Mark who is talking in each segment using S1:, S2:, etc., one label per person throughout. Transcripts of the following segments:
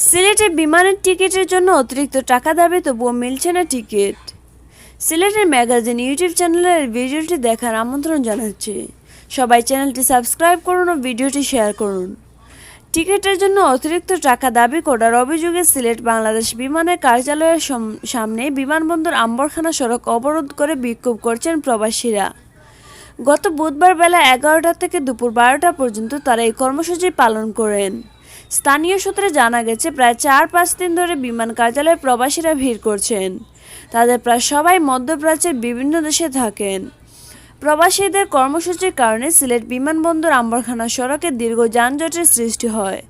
S1: সিলেটে বিমানের টিকিটের জন্য অতিরিক্ত টাকা দাবি তবুও মিলছে না টিকিট। সিলেটের ম্যাগাজিন ইউটিউব চ্যানেলের ভিডিওটি দেখার আমন্ত্রণ জানাচ্ছি। সবাই চ্যানেলটি সাবস্ক্রাইব করুন ও ভিডিওটি শেয়ার করুন। টিকিটের জন্য অতিরিক্ত টাকা দাবি করার অভিযোগে সিলেট বাংলাদেশ বিমানের কার্যালয়ের সামনে বিমানবন্দর আম্বরখানা সড়ক অবরোধ করে বিক্ষোভ করছেন প্রবাসীরা। গত বুধবার বেলা 11টা থেকে দুপুর 12টা পর্যন্ত তারা এই কর্মসূচি পালন করেন। স্থানীয় সূত্রে জানা গেছে, প্রায় 4-5 দিন ধরে বিমান কার্যালয়ে প্রবাসীরা ভিড় করছেন। তাদের প্রায় সবাই মধ্যপ্রাচ্যের বিভিন্ন দেশে থাকেন। প্রবাসীদের কর্মসূচির কারণে সিলেট বিমানবন্দর আম্বরখানা সড়কে দীর্ঘ যানজটের সৃষ্টি হয়।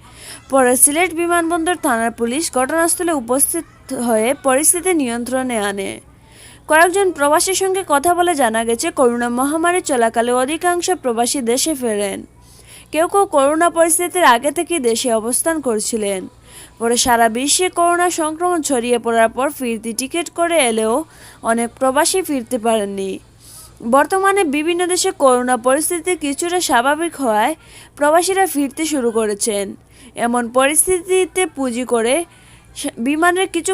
S1: পরে সিলেট বিমানবন্দর থানার পুলিশ ঘটনাস্থলে উপস্থিত হয়ে পরিস্থিতি নিয়ন্ত্রণে আনে। কয়েকজন প্রবাসীর সঙ্গে কথা বলে জানা গেছে, করোনা মহামারী চলাকালে অধিকাংশ প্রবাসী দেশে ফেরেন। কেউ কেউ করোনা পরিস্থিতির আগে থেকেই দেশে অবস্থান করছিলেন। পরে সারা বিশ্বে করোনা সংক্রমণ ছড়িয়ে পড়ার পর ফিরতি টিকিট করে এলেও অনেক প্রবাসী ফিরতে পারেননি। বর্তমানে বিভিন্ন দেশে করোনা পরিস্থিতি কিছুটা স্বাভাবিক হওয়ায় প্রবাসীরা ফিরতে শুরু করেছেন। এমন পরিস্থিতিতে পুঁজি করে বিমানের কিছু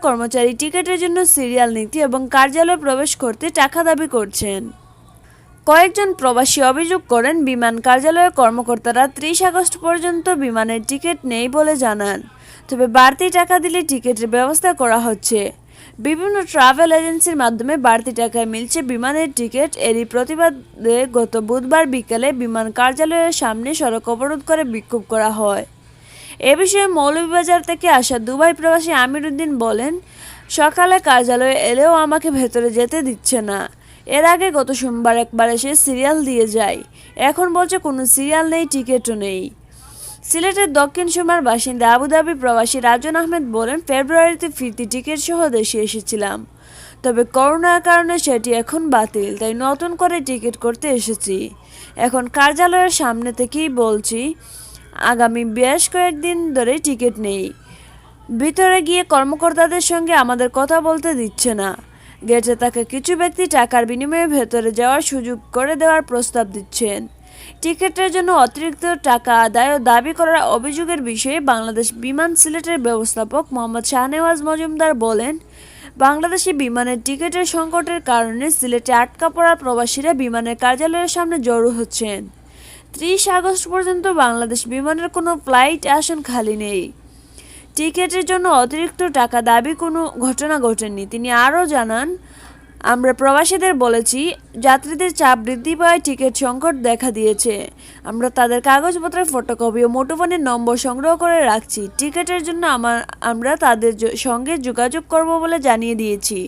S1: কর্মচারী টিকিটের জন্য সিরিয়াল নিতে এবং কার্যালয়ে প্রবেশ করতে টাকা দাবি করছেন। কয়েকজন প্রবাসী অভিযোগ করেন, বিমান কার্যালয়ের কর্মকর্তারা 30 আগস্ট পর্যন্ত বিমানের টিকিট নেই বলে জানান। তবে বাড়তি টাকা দিলে টিকিটের ব্যবস্থা করা হচ্ছে। বিভিন্ন ট্রাভেল এজেন্সির মাধ্যমে বাড়তি টাকায় মিলছে বিমানের টিকিট। এরই প্রতিবাদে গত বুধবার বিকেলে বিমান কার্যালয়ের সামনে সড়ক অবরোধ করে বিক্ষোভ করা হয়। এ বিষয়ে মৌলভীবাজার থেকে আসা দুবাই প্রবাসী আমির উদ্দিন বলেন, সকালে কার্যালয়ে এলেও আমাকে ভেতরে যেতে দিচ্ছে না। এর আগে গত সোমবার একবার এসে সিরিয়াল দিয়ে যায়, এখন বলছে কোনো সিরিয়াল নেই, টিকিটও নেই। সিলেটের দক্ষিণ সুরমার বাসিন্দা আবুধাবি প্রবাসী রাজন আহমেদ বলেন, ফেব্রুয়ারিতে ফিরতি টিকিট সহ দেশে এসেছিলাম, তবে করোনার কারণে সেটি এখন বাতিল, তাই নতুন করে টিকিট করতে এসেছি। এখন কার্যালয়ের সামনে থেকেই বলছি, আগামী বেশ কয়েকদিন ধরে টিকিট নেই। ভিতরে গিয়ে কর্মকর্তাদের সঙ্গে আমাদের কথা বলতে দিচ্ছে না। গেটে তাকে কিছু ব্যক্তি টাকার বিনিময়ে ভেতরে যাওয়ার সুযোগ করে দেওয়ার প্রস্তাব দিচ্ছেন। টিকিটের জন্য অতিরিক্ত টাকা আদায় ও দাবি করার অভিযোগের বিষয়ে বাংলাদেশ বিমান সিলেটের ব্যবস্থাপক মোহাম্মদ শাহনেওয়াজ মজুমদার বলেন, বাংলাদেশি বিমানের টিকিটের সংকটের কারণে সিলেটে আটকা পড়া প্রবাসীরা বিমানের কার্যালয়ের সামনে জড়ো হচ্ছেন। 30 আগস্ট পর্যন্ত বাংলাদেশ বিমানের কোনো ফ্লাইট আসন খালি নেই। টিকিটের জন্য অতিরিক্ত টাকা দাবি কোনো ঘটনা ঘটেনি। তিনি আরও জানান, আমরা প্রবাসীদের বলেছি, যাত্রীদের চাপ বৃদ্ধি পাওয়ায় টিকিট সংকট দেখা দিয়েছে। আমরা তাদের কাগজপত্রের ফটোকপি ও মুঠোফোনের নম্বর সংগ্রহ করে রাখছি। টিকিটের জন্য আমরা তাদের সঙ্গে যোগাযোগ করব বলে জানিয়ে দিয়েছি।